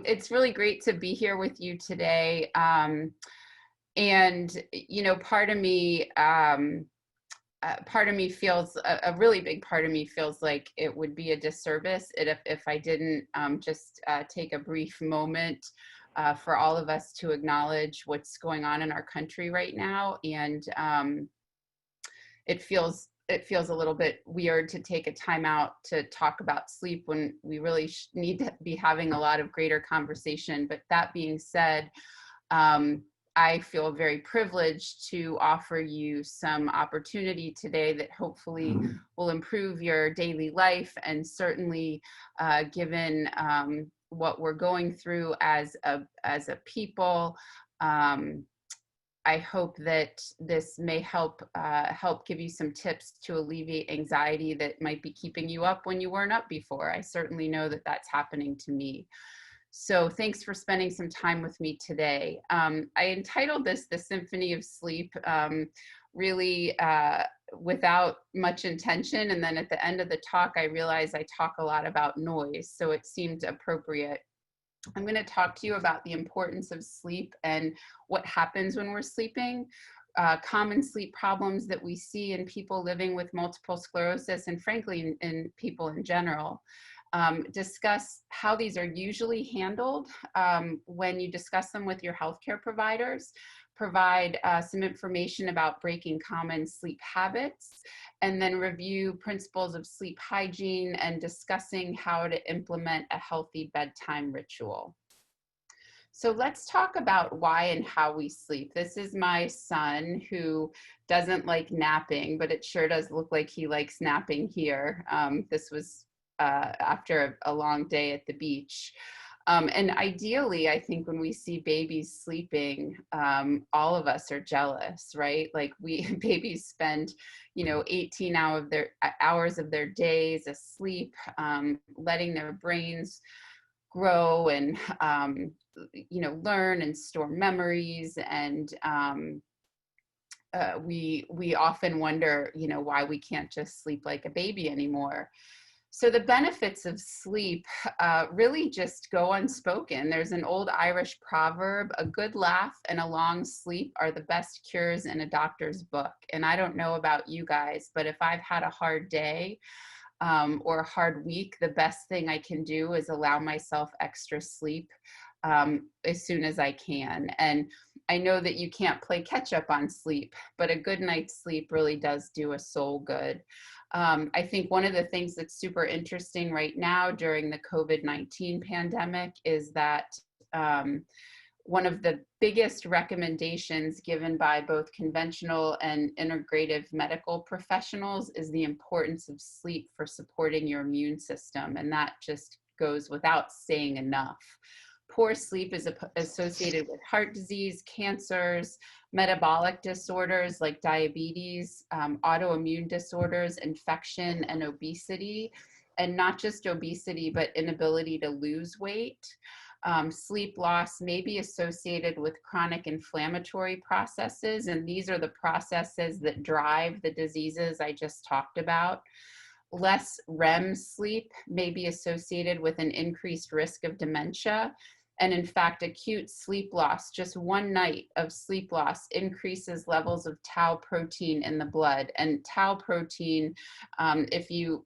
It's really great to be here with you today. And, you know, part of me feels, a really big part of me feels like it would be a disservice if I didn't just take a brief moment for all of us to acknowledge what's going on in our country right now. And it feels a little bit weird to take a time out to talk about sleep when we really need to be having a lot of greater conversation. But that being said, I feel very privileged to offer you some opportunity today that hopefully will improve your daily life, and certainly given what we're going through as a people, I hope that this may help give you some tips to alleviate anxiety that might be keeping you up when you weren't up before. I certainly know that that's happening to me. So thanks for spending some time with me today. I entitled this The Symphony of Sleep, really without much intention. And then at the end of the talk, I realized I talk a lot about noise, so it seemed appropriate. I'm going to talk to you about the importance of sleep and what happens when we're sleeping, common sleep problems that we see in people living with multiple sclerosis, and frankly, in people in general. Discuss how these are usually handled when you discuss them with your healthcare providers, provide some information about breaking common sleep habits, and then review principles of sleep hygiene and discussing how to implement a healthy bedtime ritual. So let's talk about why and how we sleep. This is my son, who doesn't like napping, but it sure does look like he likes napping here. This was after a long day at the beach. And ideally, I think when we see babies sleeping, all of us are jealous, right? Like babies spend, 18 hours of their days asleep, letting their brains grow and, learn and store memories. And we often wonder, why we can't just sleep like a baby anymore. So the benefits of sleep really just go unspoken. There's an old Irish proverb: a good laugh and a long sleep are the best cures in a doctor's book. And I don't know about you guys, but if I've had a hard day or a hard week, the best thing I can do is allow myself extra sleep as soon as I can. And I know that you can't play catch up on sleep, but a good night's sleep really does do a soul good. I think one of the things that's super interesting right now during the COVID-19 pandemic is that one of the biggest recommendations given by both conventional and integrative medical professionals is the importance of sleep for supporting your immune system. And that just goes without saying enough. Poor sleep is associated with heart disease, cancers, metabolic disorders like diabetes, autoimmune disorders, infection, and obesity. And not just obesity, but inability to lose weight. Sleep loss may be associated with chronic inflammatory processes, and these are the processes that drive the diseases I just talked about. Less REM sleep may be associated with an increased risk of dementia. And in fact, acute sleep loss, just one night of sleep loss, increases levels of tau protein in the blood. And tau protein, if you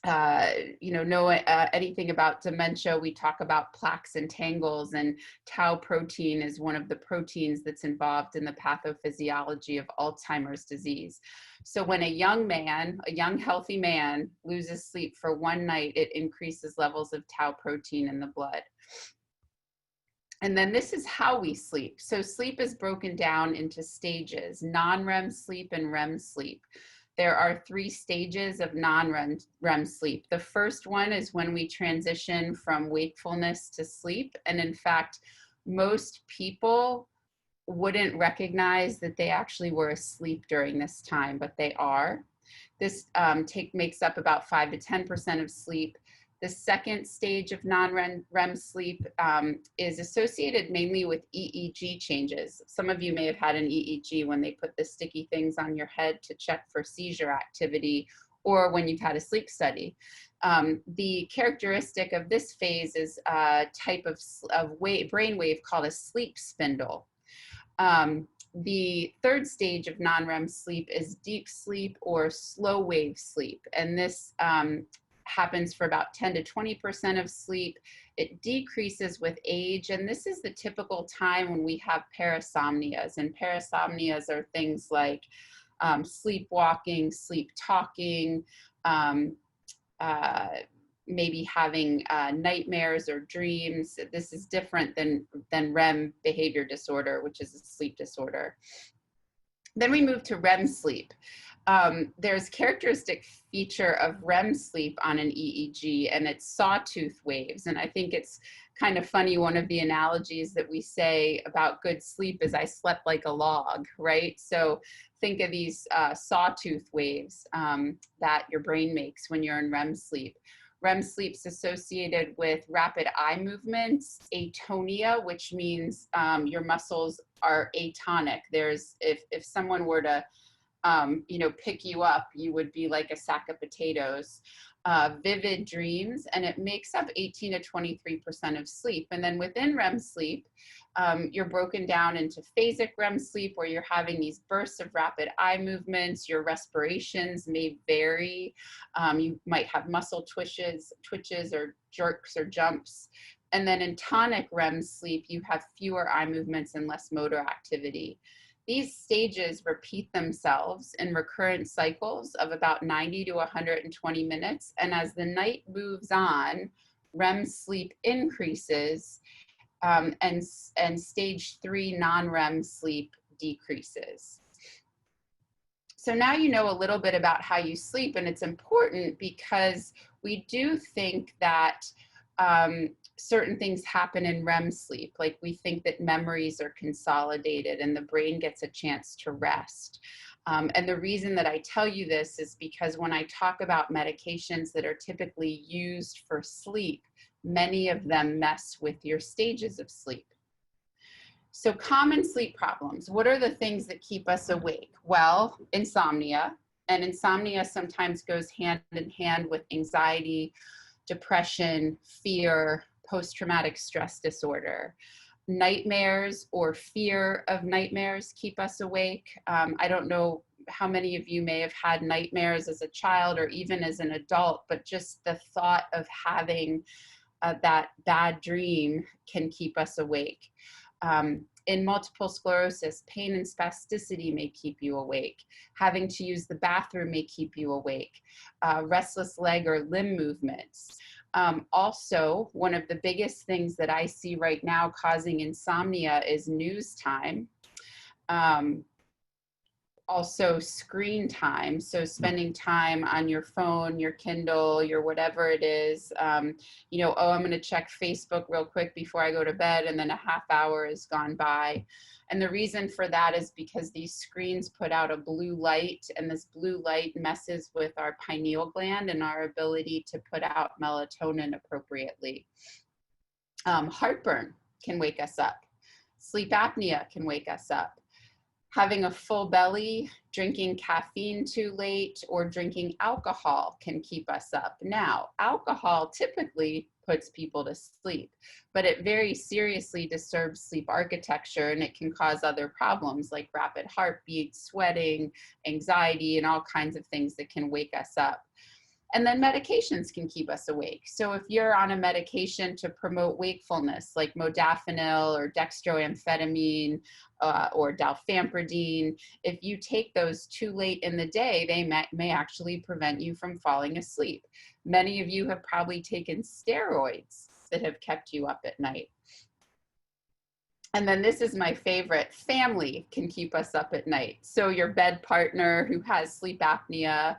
know anything about dementia, we talk about plaques and tangles, and tau protein is one of the proteins that's involved in the pathophysiology of Alzheimer's disease. So when a young healthy man loses sleep for one night, it increases levels of tau protein in the blood. And then this is how we sleep. So sleep is broken down into stages: non-REM sleep and REM sleep. There are 3 stages of non-REM sleep. The first one is when we transition from wakefulness to sleep. And in fact, most people wouldn't recognize that they actually were asleep during this time, but they are. This makes up about 5 to 10% of sleep. The second stage of non-REM sleep is associated mainly with EEG changes. Some of you may have had an EEG when they put the sticky things on your head to check for seizure activity, or when you've had a sleep study. The characteristic of this phase is a type of brain wave called a sleep spindle. The third stage of non-REM sleep is deep sleep or slow wave sleep. And this happens for about 10 to 20% of sleep. It decreases with age. And this is the typical time when we have parasomnias. And parasomnias are things like sleepwalking, sleep talking, maybe having nightmares or dreams. This is different than REM behavior disorder, which is a sleep disorder. Then we move to REM sleep. There's characteristic feature of REM sleep on an EEG, and it's sawtooth waves. And I think it's kind of funny, one of the analogies that we say about good sleep is I slept like a log, right? So think of these sawtooth waves that your brain makes when you're in REM sleep. REM sleep's associated with rapid eye movements, atonia, which means your muscles are atonic. If someone were to pick you up, you would be like a sack of potatoes. Vivid dreams, and it makes up 18 to 23% of sleep. And then within REM sleep, you're broken down into phasic REM sleep, where you're having these bursts of rapid eye movements. Your respirations may vary. You might have muscle twitches or jerks or jumps. And then in tonic REM sleep, you have fewer eye movements and less motor activity. These stages repeat themselves in recurrent cycles of about 90 to 120 minutes. And as the night moves on, REM sleep increases and stage 3 non-REM sleep decreases. So now you know a little bit about how you sleep, and it's important because we do think that certain things happen in REM sleep. Like we think that memories are consolidated and the brain gets a chance to rest. And the reason that I tell you this is because when I talk about medications that are typically used for sleep, many of them mess with your stages of sleep. So common sleep problems, what are the things that keep us awake? Well, insomnia, and insomnia sometimes goes hand in hand with anxiety, depression, fear, post-traumatic stress disorder. Nightmares or fear of nightmares keep us awake. I don't know how many of you may have had nightmares as a child or even as an adult, but just the thought of having that bad dream can keep us awake. In multiple sclerosis, pain and spasticity may keep you awake. Having to use the bathroom may keep you awake. Restless leg or limb movements. Also, one of the biggest things that I see right now causing insomnia is news time. Also screen time, so spending time on your phone, your Kindle, your whatever it is, I'm going to check Facebook real quick before I go to bed, and then a half hour has gone by. And the reason for that is because these screens put out a blue light, and this blue light messes with our pineal gland and our ability to put out melatonin appropriately. Heartburn can wake us up. Sleep apnea can wake us up. Having a full belly, drinking caffeine too late, or drinking alcohol can keep us up. Now, alcohol typically puts people to sleep, but it very seriously disturbs sleep architecture, and it can cause other problems like rapid heartbeat, sweating, anxiety, and all kinds of things that can wake us up. And then medications can keep us awake. So if you're on a medication to promote wakefulness, like modafinil or dextroamphetamine or dalfampridine, if you take those too late in the day, they may actually prevent you from falling asleep. Many of you have probably taken steroids that have kept you up at night. And then this is my favorite, family can keep us up at night. So your bed partner who has sleep apnea,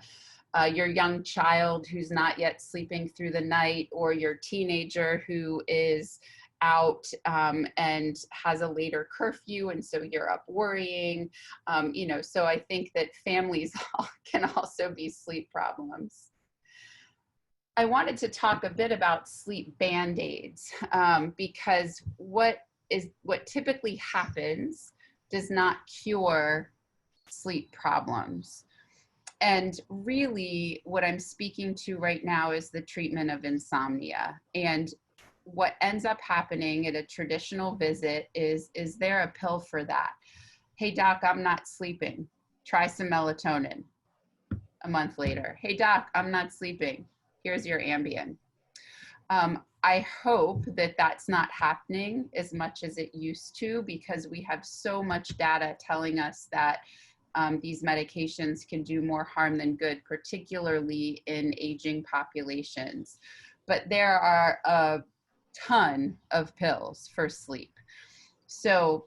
your young child who's not yet sleeping through the night, or your teenager who is out and has a later curfew, and so you're up worrying. So I think that families can also be sleep problems. I wanted to talk a bit about sleep band-aids because what typically happens does not cure sleep problems. And really what I'm speaking to right now is the treatment of insomnia. And what ends up happening at a traditional visit is there a pill for that? Hey doc, I'm not sleeping. Try some melatonin. A month later, hey doc, I'm not sleeping. Here's your Ambien. I hope that that's not happening as much as it used to, because we have so much data telling us that these medications can do more harm than good, particularly in aging populations. But there are a ton of pills for sleep. So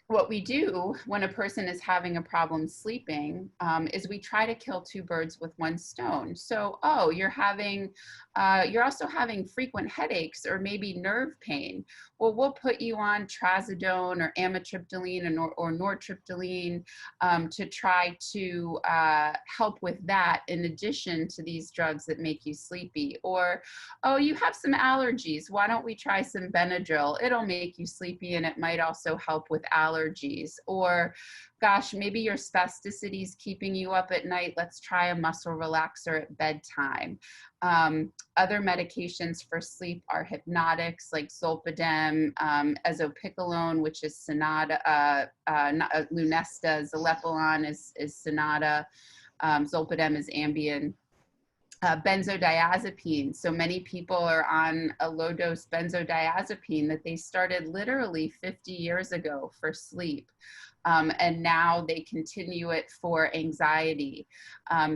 what we do when a person is having a problem sleeping is we try to kill two birds with one stone. So, oh, you're also having frequent headaches or maybe nerve pain. Well, we'll put you on trazodone or amitriptyline or nortriptyline to try to help with that, in addition to these drugs that make you sleepy. Or, oh, you have some allergies. Why don't we try some Benadryl? It'll make you sleepy and it might also help with allergies. Or, gosh, maybe your spasticity is keeping you up at night. Let's try a muscle relaxer at bedtime. Other medications for sleep are hypnotics like zolpidem, ezopicolone, which is Lunesta, Zaleplon is Sonata, zolpidem is Ambien. Benzodiazepine. So many people are on a low dose benzodiazepine that they started literally 50 years ago for sleep. And now they continue it for anxiety.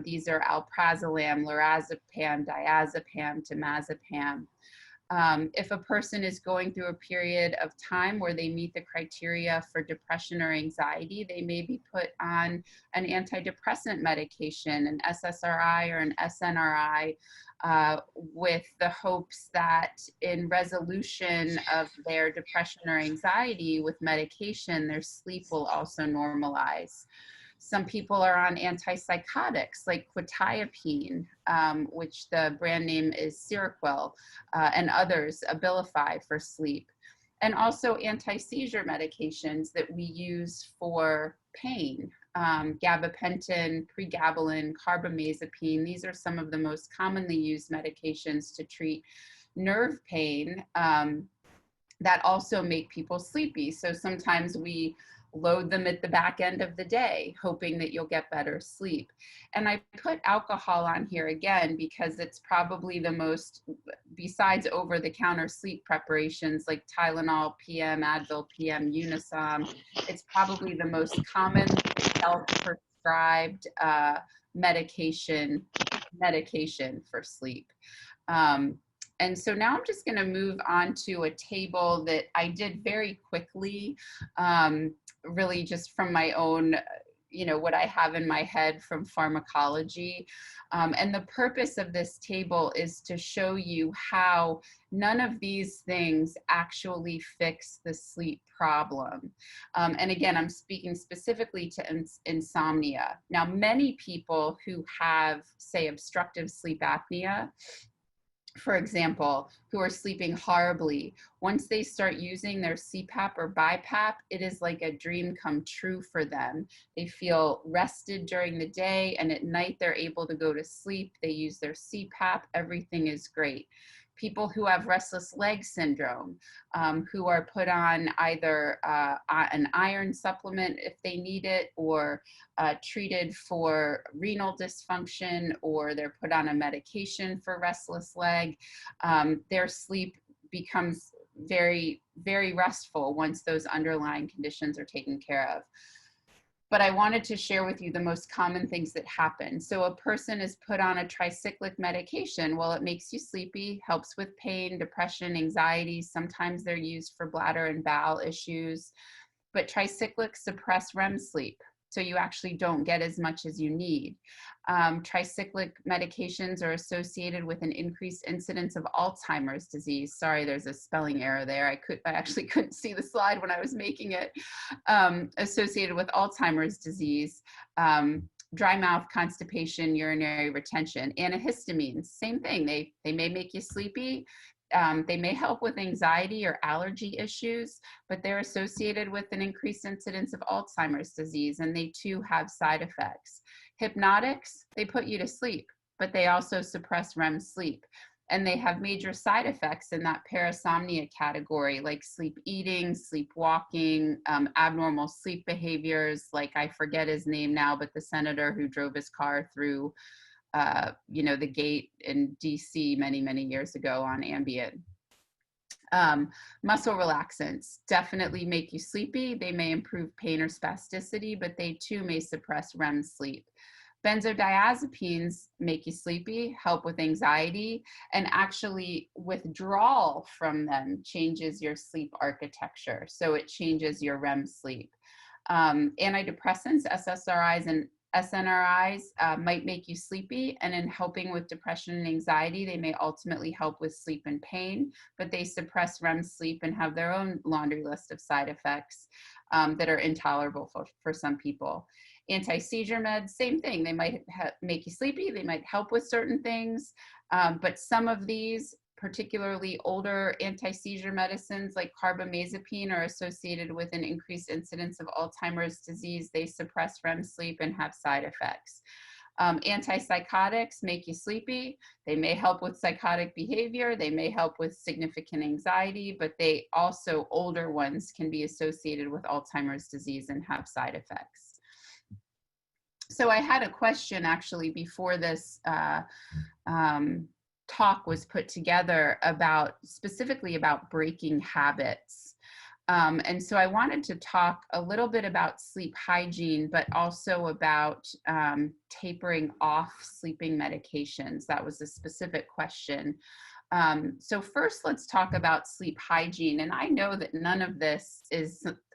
These are alprazolam, lorazepam, diazepam, temazepam. If a person is going through a period of time where they meet the criteria for depression or anxiety, they may be put on an antidepressant medication, an SSRI or an SNRI, with the hopes that in resolution of their depression or anxiety with medication, their sleep will also normalize. Some people are on antipsychotics like quetiapine, which the brand name is Seroquel, and others, Abilify for sleep. And also anti-seizure medications that we use for pain, gabapentin, pregabalin, carbamazepine. These are some of the most commonly used medications to treat nerve pain that also make people sleepy. So sometimes we load them at the back end of the day, hoping that you'll get better sleep. And I put alcohol on here again because it's probably the most, besides over-the-counter sleep preparations like Tylenol PM, Advil PM, Unisom, it's probably the most common self-prescribed medication for sleep. And so now I'm just going to move on to a table that I did very quickly, really just from my own, what I have in my head from pharmacology. And the purpose of this table is to show you how none of these things actually fix the sleep problem. And again, I'm speaking specifically to insomnia. Now, many people who have, say, obstructive sleep apnea, for example, who are sleeping horribly, once they start using their CPAP or BiPAP, it is like a dream come true for them. They feel rested during the day, and at night they're able to go to sleep. They use their CPAP, everything is great. People who have restless leg syndrome, who are put on either an iron supplement if they need it, or treated for renal dysfunction, or they're put on a medication for restless leg, their sleep becomes very, very restful once those underlying conditions are taken care of. But I wanted to share with you the most common things that happen. So a person is put on a tricyclic medication. Well, it makes you sleepy, helps with pain, depression, anxiety. Sometimes they're used for bladder and bowel issues. But tricyclics suppress REM sleep, so you actually don't get as much as you need. Tricyclic medications are associated with an increased incidence of Alzheimer's disease. Sorry, there's a spelling error there. I actually couldn't see the slide when I was making it. Associated with Alzheimer's disease, dry mouth, constipation, urinary retention. Antihistamines, same thing. They may make you sleepy. They may help with anxiety or allergy issues, but they're associated with an increased incidence of Alzheimer's disease, and they too have side effects. Hypnotics, they put you to sleep, but they also suppress REM sleep. And they have major side effects in that parasomnia category, like sleep eating, sleepwalking, abnormal sleep behaviors, like I forget his name now, but the senator who drove his car through the gate in DC many, many years ago on Ambien. Muscle relaxants definitely make you sleepy. They may improve pain or spasticity, but they too may suppress REM sleep. Benzodiazepines make you sleepy, help with anxiety, and actually withdrawal from them changes your sleep architecture. So it changes your REM sleep. Antidepressants, SSRIs and SNRIs might make you sleepy, and in helping with depression and anxiety, they may ultimately help with sleep and pain, but they suppress REM sleep and have their own laundry list of side effects that are intolerable for some people. Anti-seizure meds, same thing. They might make you sleepy. They might help with certain things, but some of these, particularly older anti-seizure medicines like carbamazepine, are associated with an increased incidence of Alzheimer's disease. They suppress REM sleep and have side effects. Antipsychotics make you sleepy. They may help with psychotic behavior. They may help with significant anxiety, but they also, older ones, can be associated with Alzheimer's disease and have side effects. So I had a question actually before this talk was put together specifically about breaking habits. And so I wanted to talk a little bit about sleep hygiene, but also about tapering off sleeping medications. That was a specific question. So first, let's talk about sleep hygiene. And I know that none of this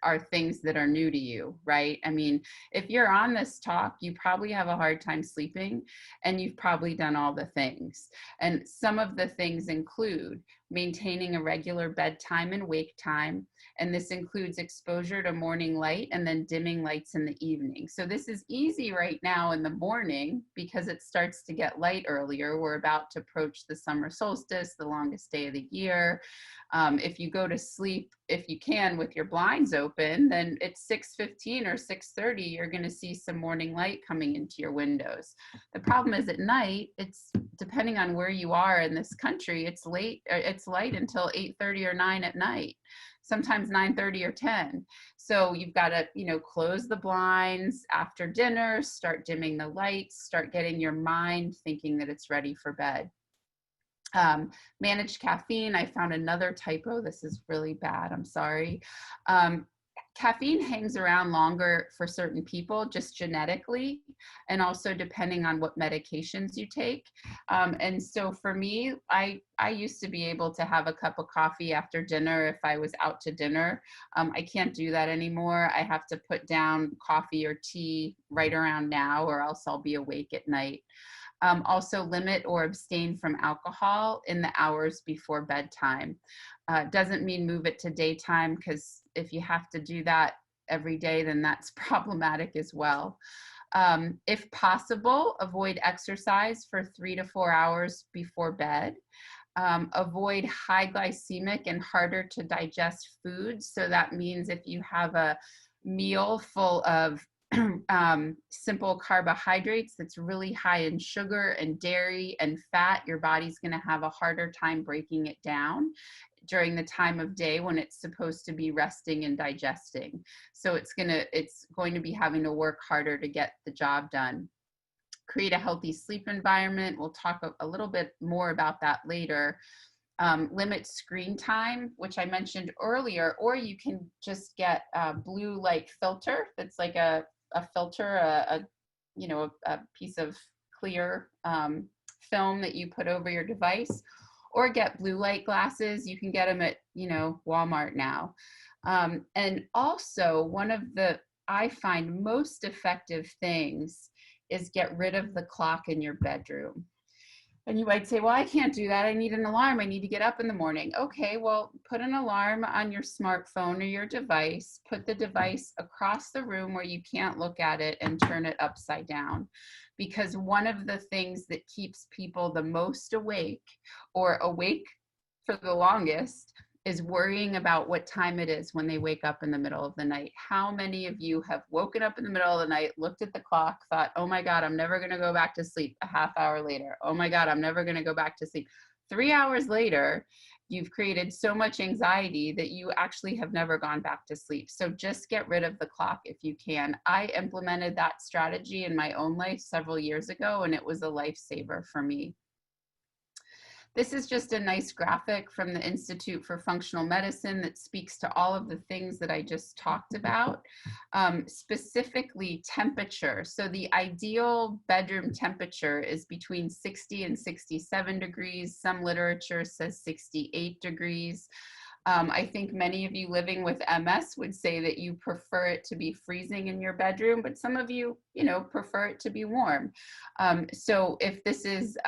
are things that are new to you, right? I mean, if you're on this talk, you probably have a hard time sleeping, and you've probably done all the things. And some of the things include maintaining a regular bedtime and wake time. And this includes exposure to morning light and then dimming lights in the evening. So this is easy right now in the morning because it starts to get light earlier. We're about to approach the summer solstice, the longest day of the year. If you go to sleep, if you can, with your blinds open, then it's 6:15 or 6:30, you're going to see some morning light coming into your windows. The problem is at night, it's depending on where you are in this country, it's light until 8:30 or 9 at night, sometimes 9:30 or 10. So you've got to, close the blinds after dinner, start dimming the lights, start getting your mind thinking that it's ready for bed. Managed caffeine. I found another typo. This is really bad. I'm sorry. Caffeine hangs around longer for certain people, just genetically, and also depending on what medications you take. And so for me, I used to be able to have a cup of coffee after dinner if I was out to dinner. I can't do that anymore. I have to put down coffee or tea right around now, or else I'll be awake at night. Also limit or abstain from alcohol in the hours before bedtime. Doesn't mean move it to daytime, because if you have to do that every day, then that's problematic as well. If possible, avoid exercise for 3 to 4 hours before bed. Avoid high glycemic and harder to digest foods. So that means if you have a meal full of simple carbohydrates that's really high in sugar and dairy and fat, your body's going to have a harder time breaking it down during the time of day when it's supposed to be resting and digesting. So it's going to be having to work harder to get the job done. Create a healthy sleep environment. We'll talk a little bit more about that later. Limit screen time, which I mentioned earlier, or you can just get a blue light filter that's like a filter, a piece of clear film that you put over your device, or get blue light glasses. You can get them at, Walmart now. And also, one of the, I find, most effective things is get rid of the clock in your bedroom. And you might say, well, I can't do that. I need an alarm. I need to get up in the morning. Okay, well, put an alarm on your smartphone or your device. Put the device across the room where you can't look at it and turn it upside down. Because one of the things that keeps people the most awake, or awake for the longest is worrying about what time it is when they wake up in the middle of the night. How many of you have woken up in the middle of the night, looked at the clock, thought, oh my God, I'm never going to go back to sleep, a half hour later? Oh my God, I'm never going to go back to sleep. 3 hours later, you've created so much anxiety that you actually have never gone back to sleep. So just get rid of the clock if you can. I implemented that strategy in my own life several years ago, and it was a lifesaver for me. This is just a nice graphic from the Institute for Functional Medicine that speaks to all of the things that I just talked about, specifically temperature. So the ideal bedroom temperature is between 60 and 67 degrees. Some literature says 68 degrees. I think many of you living with MS would say that you prefer it to be freezing in your bedroom, but some of you, prefer it to be warm. So if this is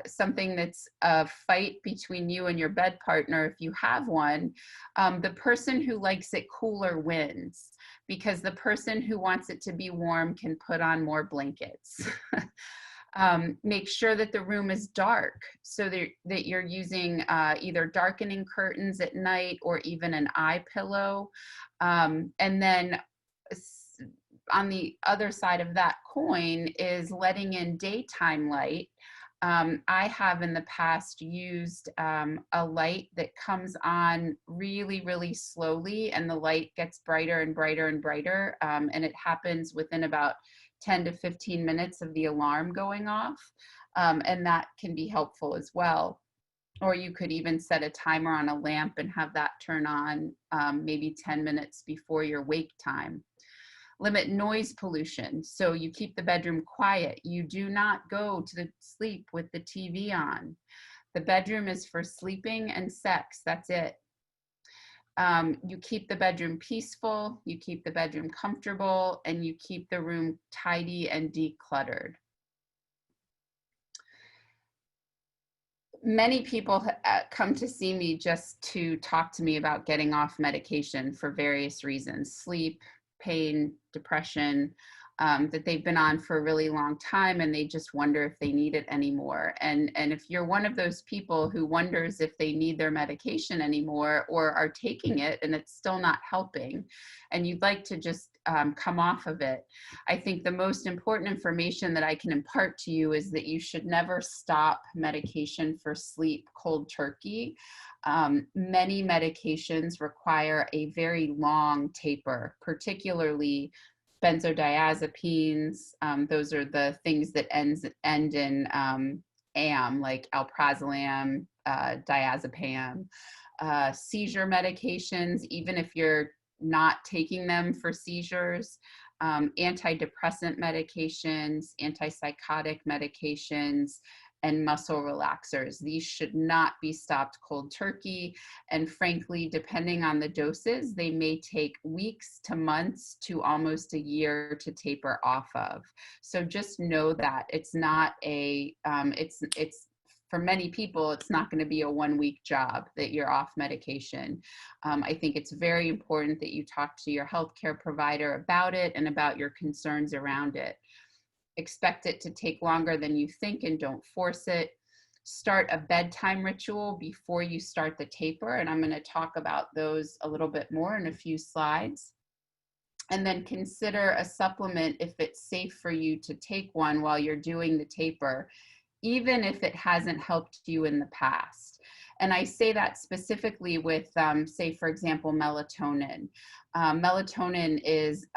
something that's a fight between you and your bed partner, if you have one, the person who likes it cooler wins, because the person who wants it to be warm can put on more blankets. Make sure that the room is dark, so that you're using either darkening curtains at night or even an eye pillow. And then on the other side of that coin is letting in daytime light. I have in the past used a light that comes on really, really slowly, and the light gets brighter and brighter and brighter. And it happens within about 10 to 15 minutes of the alarm going off. And that can be helpful as well. Or you could even set a timer on a lamp and have that turn on maybe 10 minutes before your wake time. Limit noise pollution. So you keep the bedroom quiet. You do not go to sleep with the TV on. The bedroom is for sleeping and sex. That's it. You keep the bedroom peaceful, you keep the bedroom comfortable, and you keep the room tidy and decluttered. Many people come to see me just to talk to me about getting off medication for various reasons: sleep, pain, depression, that they've been on for a really long time, and they just wonder if they need it anymore. And if you're one of those people who wonders if they need their medication anymore, or are taking it and it's still not helping, and you'd like to just come off of it, I think the most important information that I can impart to you is that you should never stop medication for sleep cold turkey. Many medications require a very long taper, particularly benzodiazepines. Those are the things that end in am, like alprazolam, diazepam. Seizure medications, even if you're not taking them for seizures. Antidepressant medications, antipsychotic medications, and muscle relaxers. These should not be stopped cold turkey. And frankly, depending on the doses, they may take weeks to months to almost a year to taper off of. So just know that it's not a, it's for many people, it's not going to be a 1-week job that you're off medication. I think it's very important that you talk to your healthcare provider about it and about your concerns around it. Expect it to take longer than you think, and don't force it. Start a bedtime ritual before you start the taper, and I'm going to talk about those a little bit more in a few slides. And then consider a supplement if it's safe for you to take one while you're doing the taper, even if it hasn't helped you in the past. And I say that specifically with, say, for example, melatonin. Melatonin is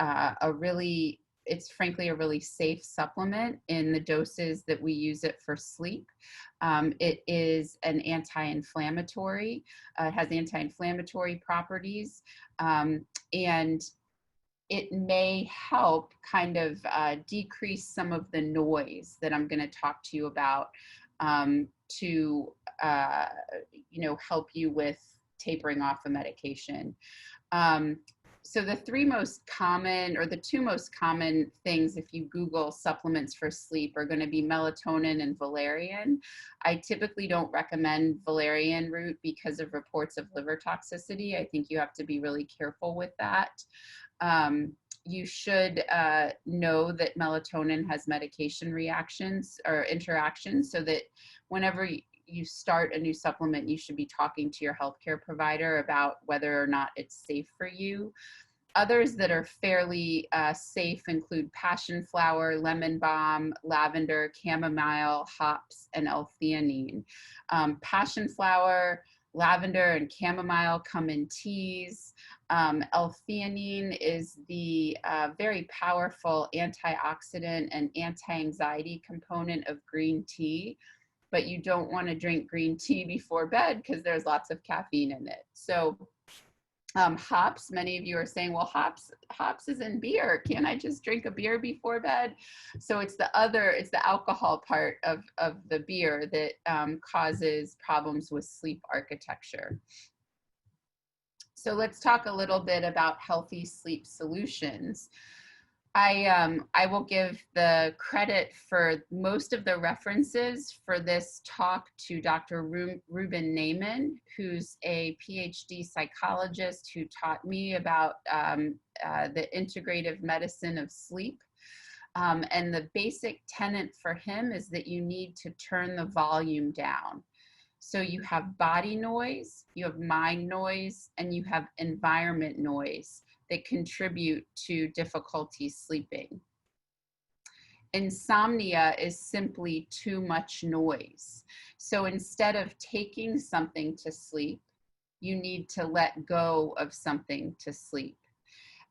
it's frankly a really safe supplement in the doses that we use it for sleep. It is an anti-inflammatory, it has anti-inflammatory properties, and it may help kind of decrease some of the noise that I'm going to talk to you about to help you with tapering off a medication. So the two most common things if you Google supplements for sleep are going to be melatonin and valerian. I typically don't recommend valerian root because of reports of liver toxicity. I think you have to be really careful with that. You should know that melatonin has medication reactions or interactions, so that whenever you start a new supplement, you should be talking to your healthcare provider about whether or not it's safe for you. Others that are fairly safe include passion flower, lemon balm, lavender, chamomile, hops, and L-theanine. Passion flower, lavender, and chamomile come in teas. L-theanine is the very powerful antioxidant and anti-anxiety component of green tea, but you don't want to drink green tea before bed because there's lots of caffeine in it. So hops, many of you are saying, well, hops is in beer. Can't I just drink a beer before bed? So it's the alcohol part of the beer that causes problems with sleep architecture. So let's talk a little bit about healthy sleep solutions. I will give the credit for most of the references for this talk to Dr. Ruben Naiman, who's a PhD psychologist who taught me about the integrative medicine of sleep. And the basic tenet for him is that you need to turn the volume down. So you have body noise, you have mind noise, and you have environment noise that contribute to difficulty sleeping. Insomnia is simply too much noise. So instead of taking something to sleep, you need to let go of something to sleep.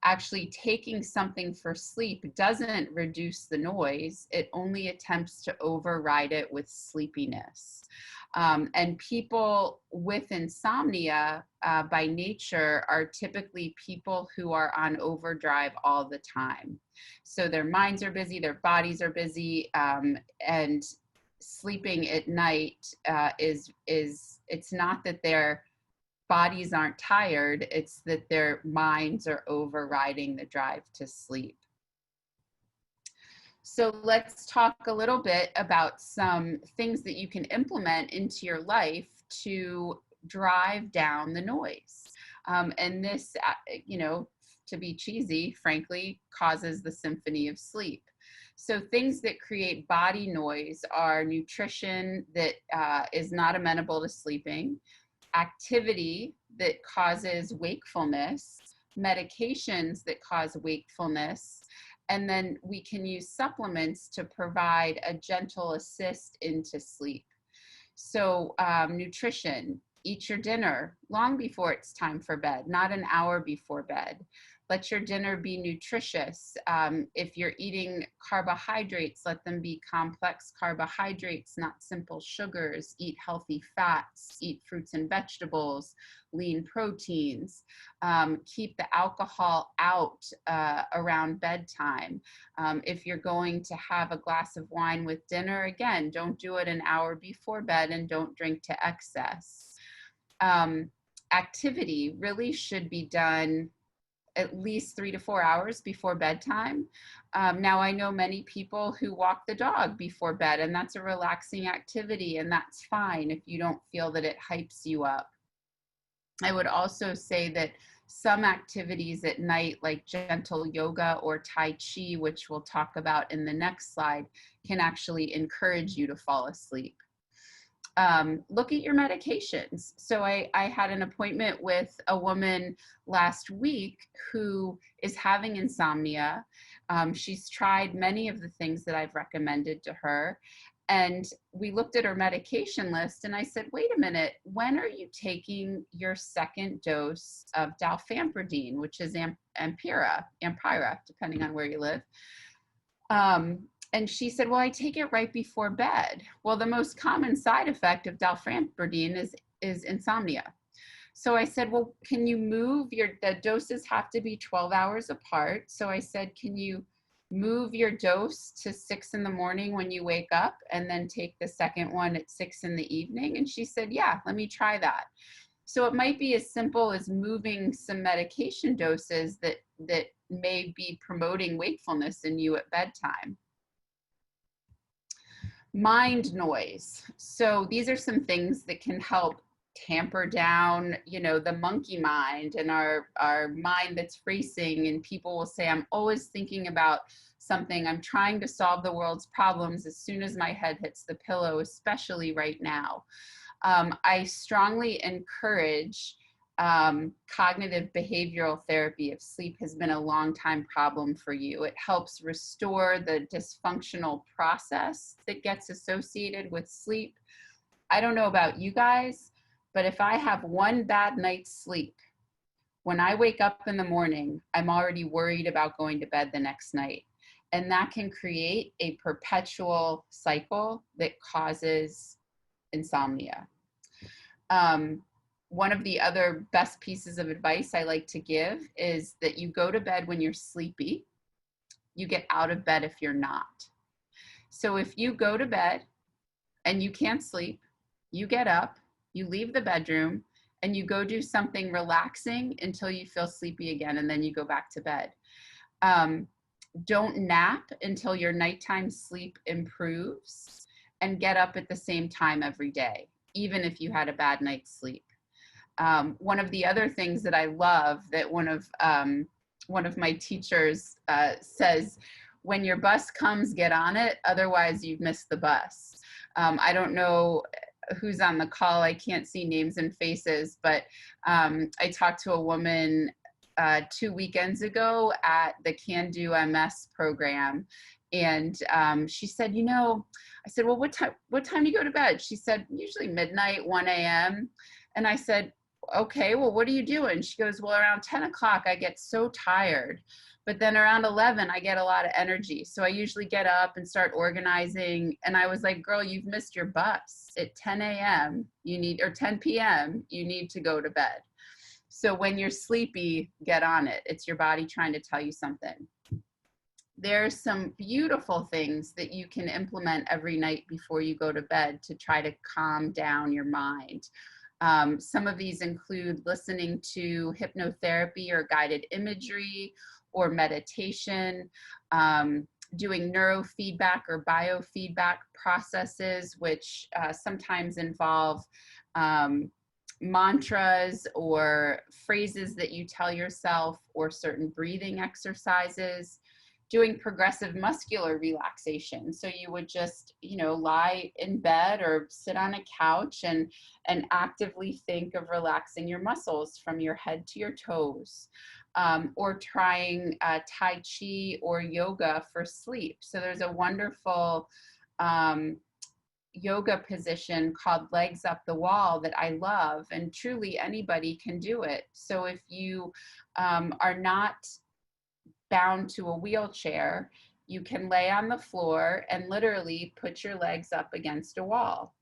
Actually, taking something for sleep doesn't reduce the noise. It only attempts to override it with sleepiness. And people with insomnia by nature are typically people who are on overdrive all the time. So their minds are busy, their bodies are busy, and sleeping at night it's not that their bodies aren't tired, it's that their minds are overriding the drive to sleep. So let's talk a little bit about some things that you can implement into your life to drive down the noise. And this, to be cheesy, frankly, causes the Symphony of Sleep. So things that create body noise are nutrition that is not amenable to sleeping, activity that causes wakefulness, medications that cause wakefulness, and then we can use supplements to provide a gentle assist into sleep. So nutrition, eat your dinner long before it's time for bed, not an hour before bed. Let your dinner be nutritious. If you're eating carbohydrates, let them be complex carbohydrates, not simple sugars. Eat healthy fats, eat fruits and vegetables, lean proteins. Keep the alcohol out around bedtime. If you're going to have a glass of wine with dinner, again, don't do it an hour before bed and don't drink to excess. Activity really should be done at least 3 to 4 hours before bedtime. Now I know many people who walk the dog before bed, and that's a relaxing activity, and that's fine if you don't feel that it hypes you up. I would also say that some activities at night, like gentle yoga or Tai Chi, which we'll talk about in the next slide, can actually encourage you to fall asleep. Look at your medications. So I had an appointment with a woman last week who is having insomnia. She's tried many of the things that I've recommended to her. And we looked at her medication list and I said, wait a minute, when are you taking your second dose of dalfampridine, which is Ampira, depending on where you live. And she said, well, I take it right before bed. Well, the most common side effect of dalfampridine is insomnia. So I said, well, can you move the doses have to be 12 hours apart. So I said, can you move your dose to 6 in the morning when you wake up and then take the second one at 6 in the evening? And she said, yeah, let me try that. So it might be as simple as moving some medication doses that may be promoting wakefulness in you at bedtime. Mind noise. So these are some things that can help tamper down, the monkey mind and our mind that's racing. And people will say, I'm always thinking about something. I'm trying to solve the world's problems as soon as my head hits the pillow, especially right now. I strongly encourage cognitive behavioral therapy if sleep has been a long time problem for you. It helps restore the dysfunctional process that gets associated with sleep. I don't know about you guys, but if I have one bad night's sleep, when I wake up in the morning, I'm already worried about going to bed the next night. And that can create a perpetual cycle that causes insomnia. One of the other best pieces of advice I like to give is that you go to bed when you're sleepy. You get out of bed if you're not. So if you go to bed and you can't sleep, you get up, you leave the bedroom, and you go do something relaxing until you feel sleepy again, and then you go back to bed. Don't nap until your nighttime sleep improves, and get up at the same time every day, even if you had a bad night's sleep. One of the other things that I love that one of my teachers says, when your bus comes, get on it, otherwise you've missed the bus. I don't know who's on the call. I can't see names and faces, but I talked to a woman 2 weekends ago at the Can Do MS program. And she said, you know, I said, well, what time do you go to bed? She said, usually midnight, 1 a.m. And I said, okay, well, what are you doing? She goes, well, around 10 o'clock, I get so tired. But then around 11, I get a lot of energy. So I usually get up and start organizing. And I was like, girl, you've missed your bus. At 10 a.m., or 10 p.m., you need to go to bed. So when you're sleepy, get on it. It's your body trying to tell you something. There's some beautiful things that you can implement every night before you go to bed to try to calm down your mind. Some of these include listening to hypnotherapy or guided imagery or meditation, doing neurofeedback or biofeedback processes, which sometimes involve mantras or phrases that you tell yourself, or certain breathing exercises. Doing progressive muscular relaxation. So you would just, lie in bed or sit on a couch and actively think of relaxing your muscles from your head to your toes, or trying Tai Chi or yoga for sleep. So there's a wonderful yoga position called Legs Up the Wall that I love, and truly anybody can do it. So if you are not bound to a wheelchair, you can lay on the floor and literally put your legs up against a wall.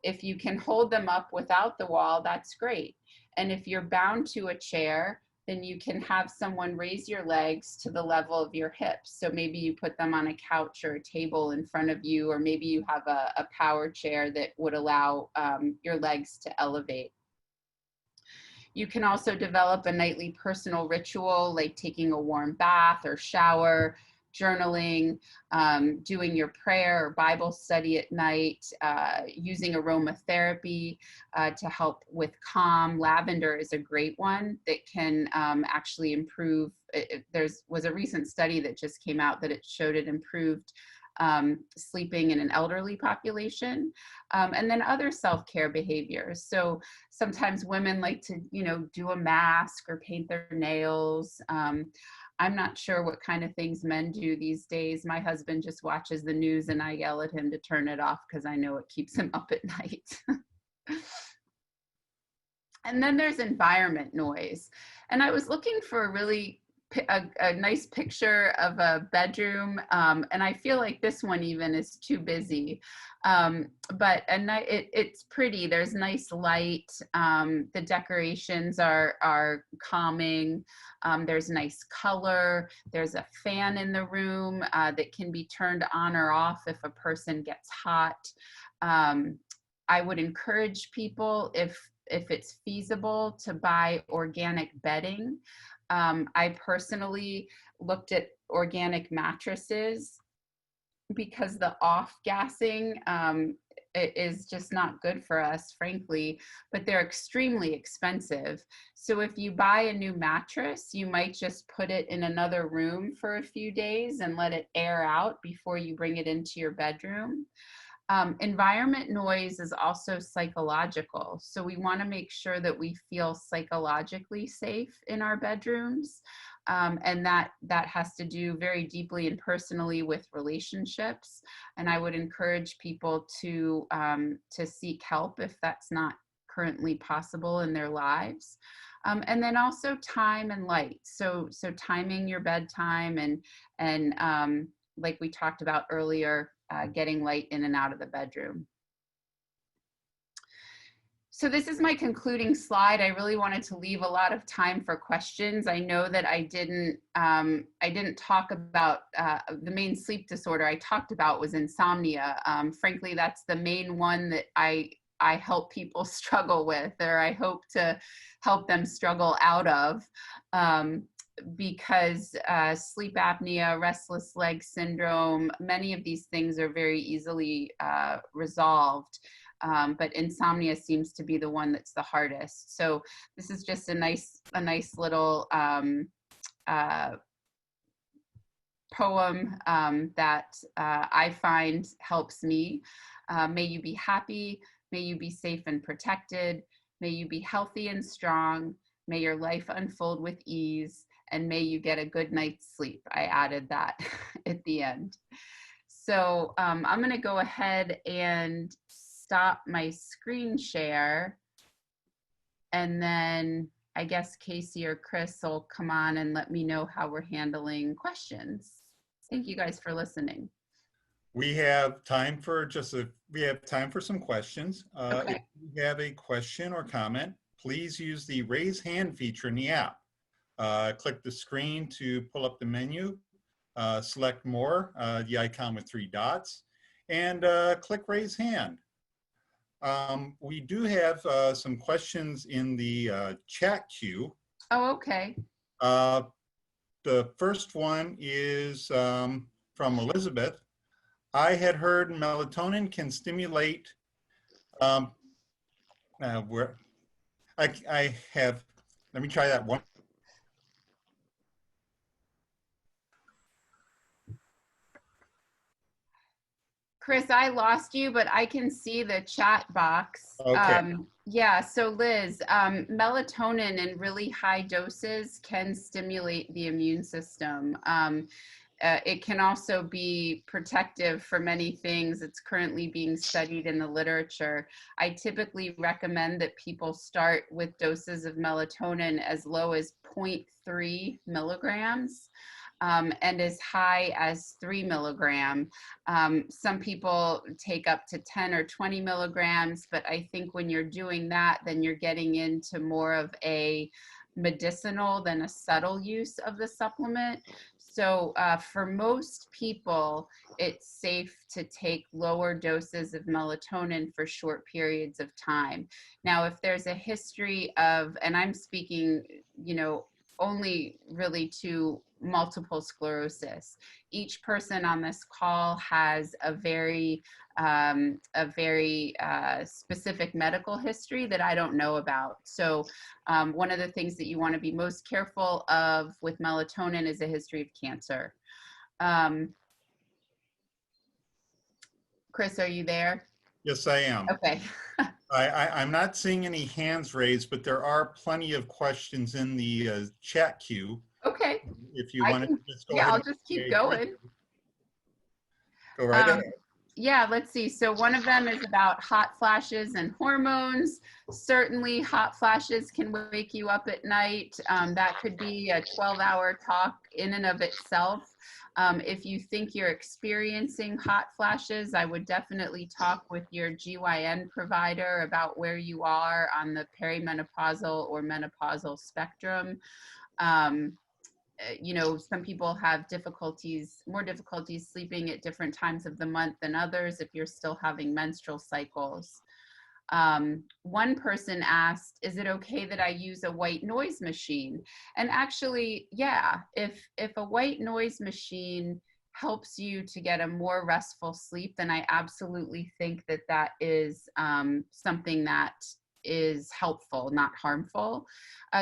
If you can hold them up without the wall, that's great. And if you're bound to a chair, then you can have someone raise your legs to the level of your hips. So maybe you put them on a couch or a table in front of you, or maybe you have a power chair that would allow your legs to elevate. You can also develop a nightly personal ritual, like taking a warm bath or shower, journaling, doing your prayer or Bible study at night, using aromatherapy to help with calm. Lavender is a great one that can actually improve. There was a recent study that just came out that it showed it improved sleeping in an elderly population, and then other self-care behaviors. So sometimes women like to, do a mask or paint their nails. I'm not sure what kind of things men do these days. My husband just watches the news and I yell at him to turn it off because I know it keeps him up at night. And then there's environment noise. And I was looking for a nice picture of a bedroom, and I feel like this one even is too busy, but it's pretty. There's nice light. The decorations are calming. There's nice color. There's a fan in the room that can be turned on or off if a person gets hot. I would encourage people, if it's feasible, to buy organic bedding. I personally looked at organic mattresses because the off-gassing is just not good for us, frankly, but they're extremely expensive. So if you buy a new mattress, you might just put it in another room for a few days and let it air out before you bring it into your bedroom. Environment noise is also psychological. So we want to make sure that we feel psychologically safe in our bedrooms. And that has to do very deeply and personally with relationships. And I would encourage people to seek help if that's not currently possible in their lives. And then also time and light. So timing your bedtime and like we talked about earlier, getting light in and out of the bedroom. So this is my concluding slide. I really wanted to leave a lot of time for questions. I know that I didn't talk about the main sleep disorder I talked about was insomnia. Frankly, that's the main one that I help people struggle with, or I hope to help them struggle out of. Because sleep apnea, restless leg syndrome, many of these things are very easily resolved. But insomnia seems to be the one that's the hardest. So this is just a nice little poem that I find helps me. May you be happy. May you be safe and protected. May you be healthy and strong. May your life unfold with ease. And may you get a good night's sleep. I added that at the end. So I'm going to go ahead and stop my screen share. And then I guess Casey or Chris will come on and let me know how we're handling questions. Thank you guys for listening. We have time for some questions. Okay. If you have a question or comment, please use the raise hand feature in the app. Click the screen to pull up the menu, select more, the icon with 3 dots, and click raise hand. We do have some questions in the chat queue. Oh, okay. The first one is from Elizabeth. I had heard melatonin can stimulate let me try that one. Chris, I lost you, but I can see the chat box. Okay. Yeah, so Liz, melatonin in really high doses can stimulate the immune system. It can also be protective for many things. It's currently being studied in the literature. I typically recommend that people start with doses of melatonin as low as 0.3 milligrams. And as high as 3 milligram. Some people take up to 10 or 20 milligrams, but I think when you're doing that, then you're getting into more of a medicinal than a subtle use of the supplement. So for most people, it's safe to take lower doses of melatonin for short periods of time. Now, if there's a history of, and I'm speaking, only really to multiple sclerosis. Each person on this call has a very specific medical history that I don't know about. So one of the things that you want to be most careful of with melatonin is a history of cancer. Chris, are you there? Yes, I am. Okay. I'm not seeing any hands raised, but there are plenty of questions in the chat queue. Okay. If you want to just go ahead. I'll just keep going. Go right ahead. Yeah, let's see. So one of them is about hot flashes and hormones. Certainly hot flashes can wake you up at night. That could be a 12-hour talk in and of itself. If you think you're experiencing hot flashes, I would definitely talk with your GYN provider about where you are on the perimenopausal or menopausal spectrum. Some people have more difficulties sleeping at different times of the month than others if you're still having menstrual cycles. One person asked, is it okay that I use a white noise machine? And actually, yeah, if a white noise machine helps you to get a more restful sleep, then I absolutely think that that is something that is helpful, not harmful.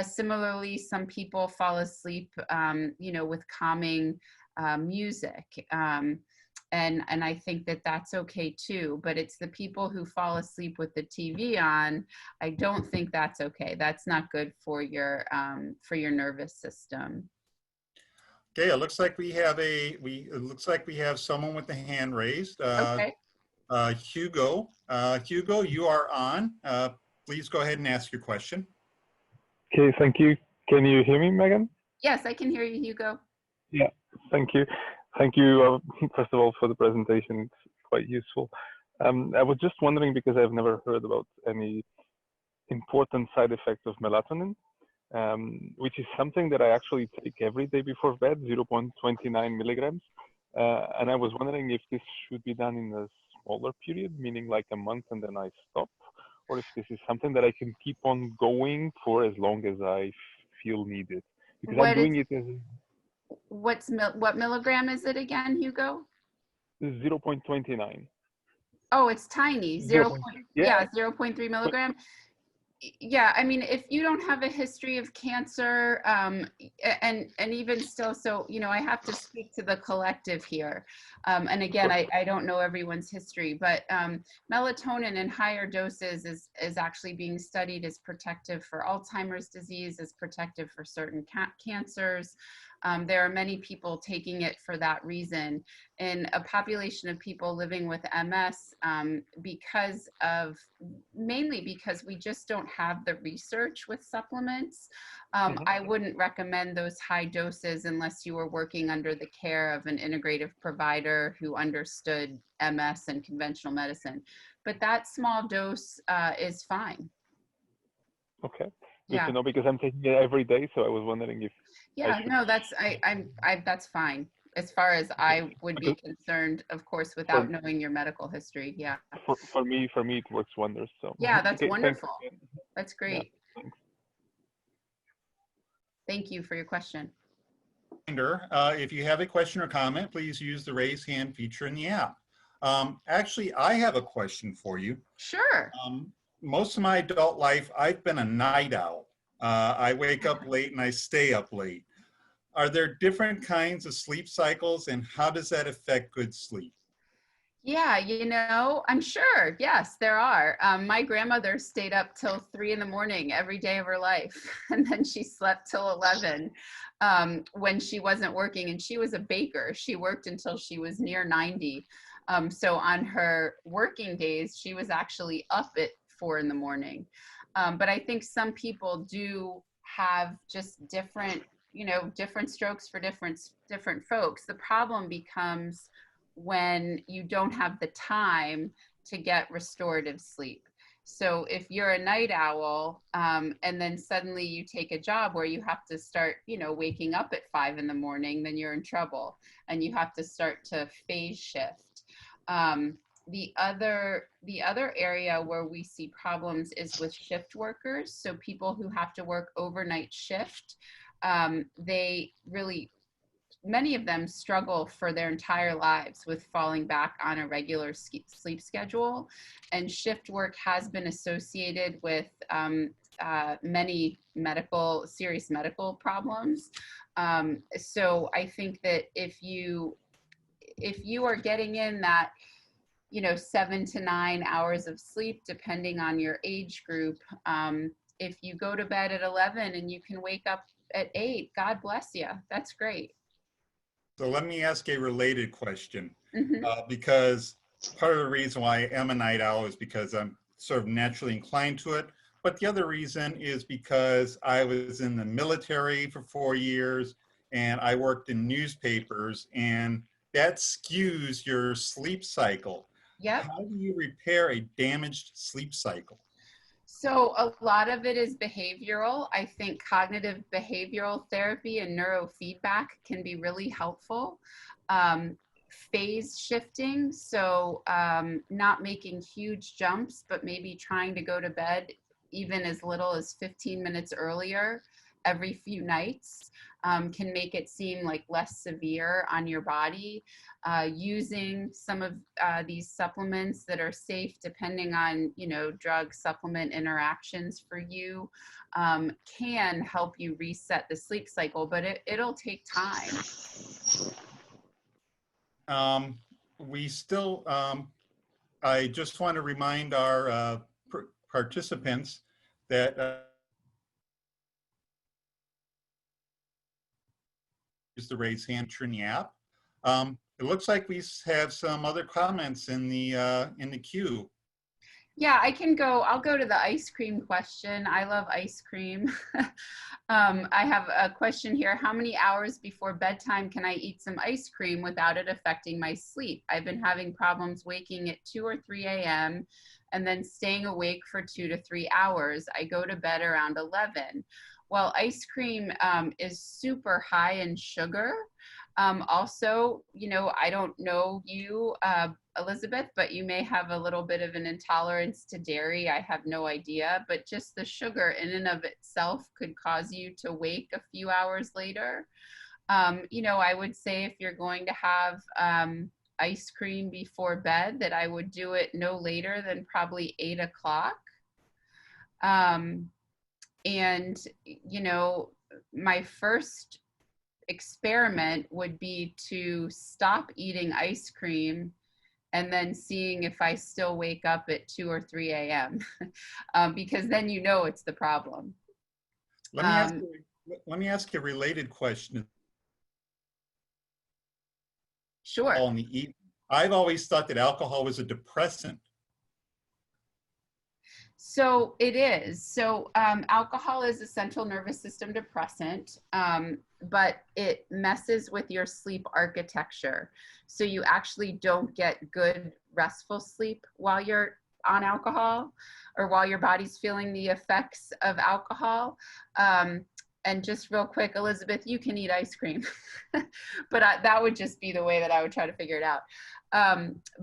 Similarly, some people fall asleep, with calming music. And I think that that's okay too, but it's the people who fall asleep with the TV on. I don't think that's okay. That's not good for your nervous system. Okay, it looks like it looks like we have someone with the hand raised. Okay. Hugo. Hugo, you are on. Please go ahead and ask your question. Okay, thank you. Can you hear me, Megan? Yes, I can hear you, Hugo. Yeah, thank you. Thank you, first of all, for the presentation. It's quite useful. I was just wondering, because I've never heard about any important side effects of melatonin, which is something that I actually take every day before bed, 0.29 milligrams. And I was wondering if this should be done in a smaller period, meaning like a month and then I stop, or if this is something that I can keep on going for as long as I feel needed. Because I'm doing it as... What milligram is it again, Hugo? 0.29. Oh, it's tiny. 0.3 milligram. Yeah, I mean, if you don't have a history of cancer, and even still, so, I have to speak to the collective here. And again, I don't know everyone's history, but melatonin in higher doses is actually being studied as protective for Alzheimer's disease, as protective for certain cancers. There are many people taking it for that reason. In a population of people living with MS, mainly because we just don't have the research with supplements, I wouldn't recommend those high doses unless you were working under the care of an integrative provider who understood MS and conventional medicine. But that small dose is fine. Okay. Good to know, because I'm taking it every day, so I was wondering if... Yeah, no, that's that's fine. As far as I would be concerned, of course, without knowing your medical history. Yeah. For me, it works wonders. So yeah, that's okay, wonderful. That's great. Yeah, thank you for your question. If you have a question or comment, please use the raise hand feature in the app. Actually, I have a question for you. Sure. Most of my adult life, I've been a night owl. I wake up late and I stay up late. Are there different kinds of sleep cycles, and how does that affect good sleep? Yeah, I'm sure. Yes, there are. My grandmother stayed up till 3 a.m. every day of her life, and then she slept till 11 when she wasn't working. And she was a baker. She worked until she was near 90. So on her working days, she was actually up at 4 a.m. But I think some people do have just different strokes for different folks. The problem becomes when you don't have the time to get restorative sleep. So if you're a night owl, and then suddenly you take a job where you have to start, waking up at 5 a.m, then you're in trouble, and you have to start to phase shift. The other area where we see problems is with shift workers. So people who have to work overnight shift, many of them struggle for their entire lives with falling back on a regular sleep schedule. And shift work has been associated with many serious medical problems. So I think that if you are getting in that 7 to 9 hours of sleep, depending on your age group, if you go to bed at 11 and you can wake up at 8, God bless you. That's great. So let me ask a related question, because part of the reason why I am a night owl is because I'm sort of naturally inclined to it. But the other reason is because I was in the military for 4 years and I worked in newspapers, and that skews your sleep cycle. Yep. How do you repair a damaged sleep cycle? So a lot of it is behavioral. I think cognitive behavioral therapy and neurofeedback can be really helpful. Phase shifting, so not making huge jumps, but maybe trying to go to bed even as little as 15 minutes earlier every few nights can make it seem like less severe on your body. Using some of these supplements that are safe depending on, you know, drug supplement interactions for you can help you reset the sleep cycle, but it'll take time. We still, I just want to remind our participants that use the raise hand feature in the app. It looks like we have some other comments in the queue. Yeah, I can go. I'll go to the ice cream question. I love ice cream. I have a question here. How many hours before bedtime can I eat some ice cream without it affecting my sleep? I've been having problems waking at 2 or 3 a.m. and then staying awake for 2 to 3 hours. I go to bed around 11. Well, ice cream is super high in sugar. Also, you know, I don't know you, Elizabeth, but you may have a little bit of an intolerance to dairy. I have no idea, but just the sugar in and of itself could cause you to wake a few hours later. You know, I would say if you're going to have ice cream before bed, that I would do it no later than probably 8 o'clock. And, you know, my first experiment would be to stop eating ice cream and then seeing if I still wake up at 2 or 3 a.m. Because then you know it's the problem. Let me ask you a related question. Sure. I've always thought that alcohol was a depressant. So it is. So alcohol is a central nervous system depressant, but it messes with your sleep architecture. So you actually don't get good restful sleep while you're on alcohol or while your body's feeling the effects of alcohol. And just real quick, Elizabeth, you can eat ice cream, but that would just be the way that I would try to figure it out.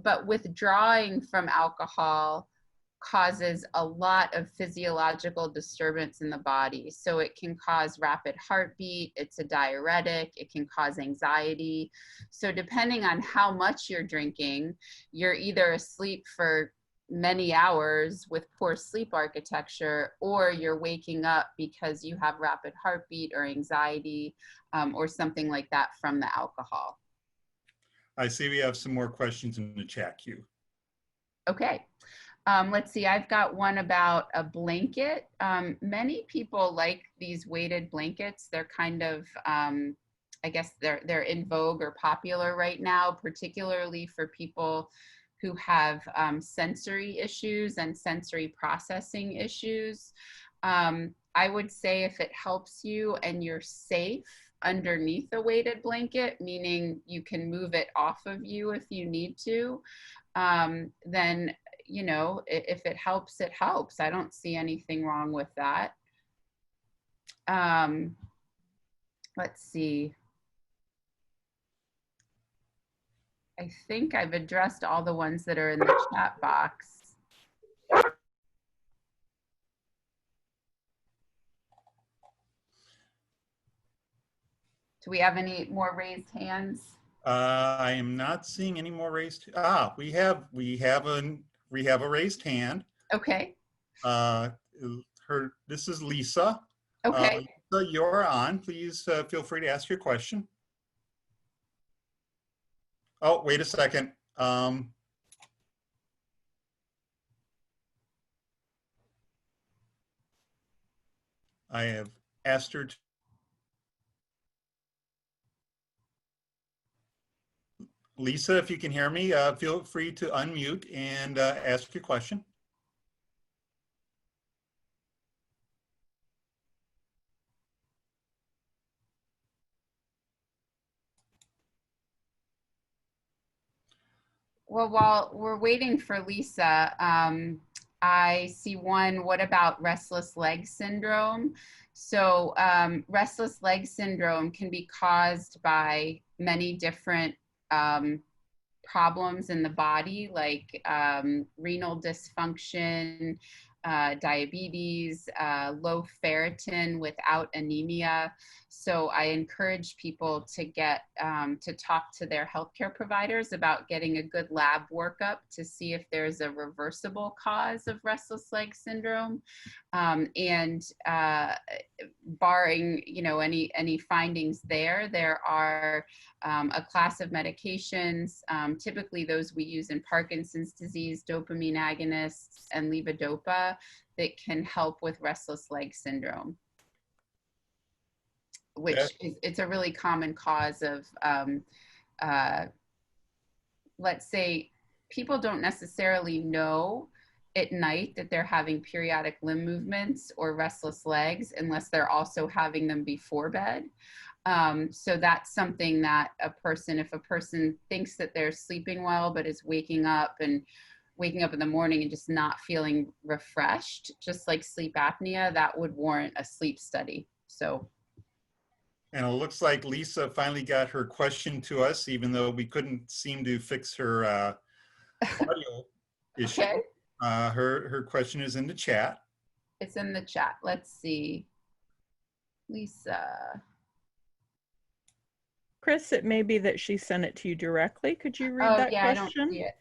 But withdrawing from alcohol causes a lot of physiological disturbance in the body. So it can cause rapid heartbeat, it's a diuretic, it can cause anxiety. So depending on how much you're drinking, you're either asleep for many hours with poor sleep architecture, or you're waking up because you have rapid heartbeat or anxiety or something like that from the alcohol. I see we have some more questions in the chat queue. Okay. Let's see, I've got one about a blanket. Many people like these weighted blankets. They're kind of, I guess they're in vogue or popular right now, particularly for people who have sensory issues and sensory processing issues. I would say if it helps you and you're safe underneath a weighted blanket, meaning you can move it off of you if you need to, then you know, if it helps, it helps. I don't see anything wrong with that. Let's see. I think I've addressed all the ones that are in the chat box. Do we have any more raised hands? I am not seeing any more raised. We have a raised hand. Okay. This is Lisa. Okay. Lisa, you're on. Please feel free to ask your question. Oh, wait a second. I have asked her to. Lisa, if you can hear me, feel free to unmute and ask your question. Well, while we're waiting for Lisa, I see one, what about restless leg syndrome? So restless leg syndrome can be caused by many different problems in the body, like renal dysfunction, diabetes, low ferritin without anemia. So I encourage people to get to talk to their healthcare providers about getting a good lab workup to see if there's a reversible cause of restless leg syndrome. And barring, you know, any findings there are a class of medications, typically those we use in Parkinson's disease, dopamine agonists and levodopa, that can help with restless leg syndrome, which it's a really common cause of, let's say, people don't necessarily know at night that they're having periodic limb movements or restless legs unless they're also having them before bed. So that's something that if a person thinks that they're sleeping well, but is waking up in the morning and just not feeling refreshed, just like sleep apnea, that would warrant a sleep study. So. And it looks like Lisa finally got her question to us, even though we couldn't seem to fix her audio issue. Okay. Her question is in the chat. It's in the chat. Let's see. Lisa. Chris, it may be that she sent it to you directly. Could you read that yeah, question? I don't see it.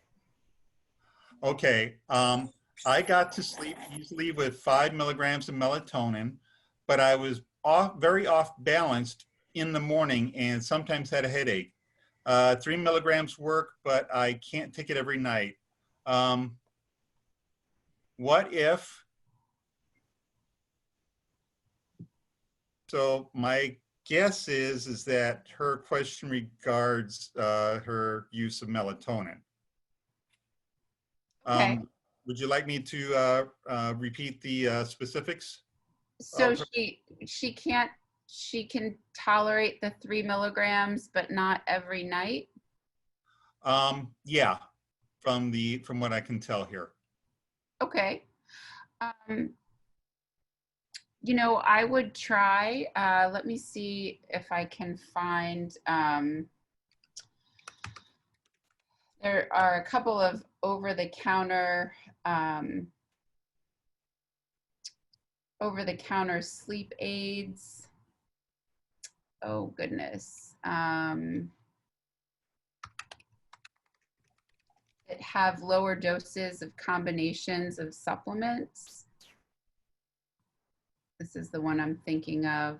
Okay. I got to sleep easily with 5 milligrams of melatonin, but I was very off balanced in the morning and sometimes had a headache. 3 milligrams work, but I can't take it every night. What if, so my guess is that her question regards her use of melatonin. Okay. Would you like me to repeat the specifics? So she can tolerate the 3 milligrams, but not every night? Yeah, from what I can tell here. Okay. You know, I would try, let me see if I can find, there are a couple of over-the-counter sleep aids. Oh, goodness. That have lower doses of combinations of supplements. This is the one I'm thinking of.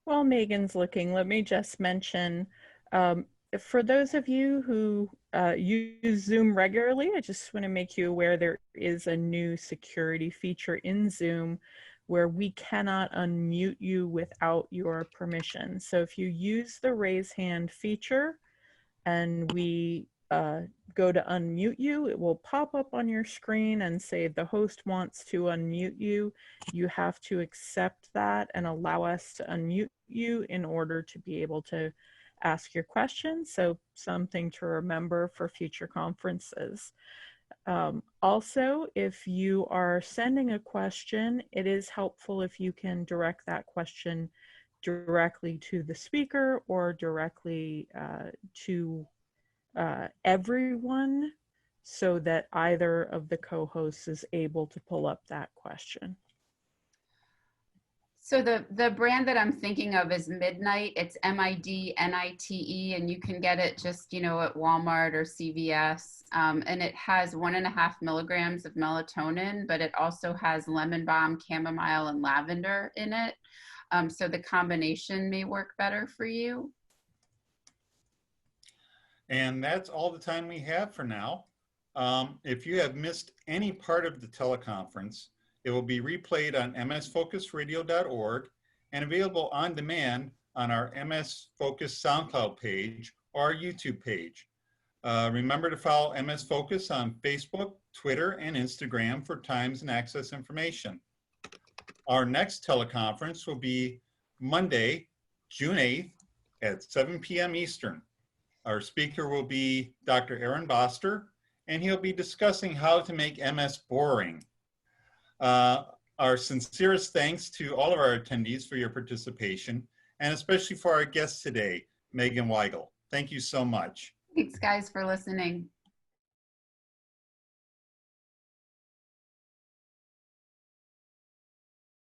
While Megan's looking, let me just mention, for those of you who use Zoom regularly, I just want to make you aware there is a new security feature in Zoom where we cannot unmute you without your permission. So if you use the raise hand feature and we go to unmute you, it will pop up on your screen and say the host wants to unmute you. You have to accept that and allow us to unmute you in order to be able to ask your question. So something to remember for future conferences. Also, if you are sending a question, it is helpful if you can direct that question directly to the speaker or directly to everyone, so that either of the co-hosts is able to pull up that question. So the brand that I'm thinking of is Midnight. It's MIDNITE, and you can get it just, you know, at Walmart or CVS. And it has 1.5 milligrams of melatonin, but it also has lemon balm, chamomile, and lavender in it. So the combination may work better for you. And that's all the time we have for now. If you have missed any part of the teleconference, it will be replayed on msfocusradio.org and available on demand on our MS Focus SoundCloud page or our YouTube page. Remember to follow MS Focus on Facebook, Twitter, and Instagram for times and access information. Our next teleconference will be Monday, June 8th at 7 p.m. Eastern. Our speaker will be Dr. Aaron Boster, and he'll be discussing how to make MS boring. Our sincerest thanks to all of our attendees for your participation, and especially for our guest today, Megan Weigel. Thank you so much. Thanks, guys, for listening.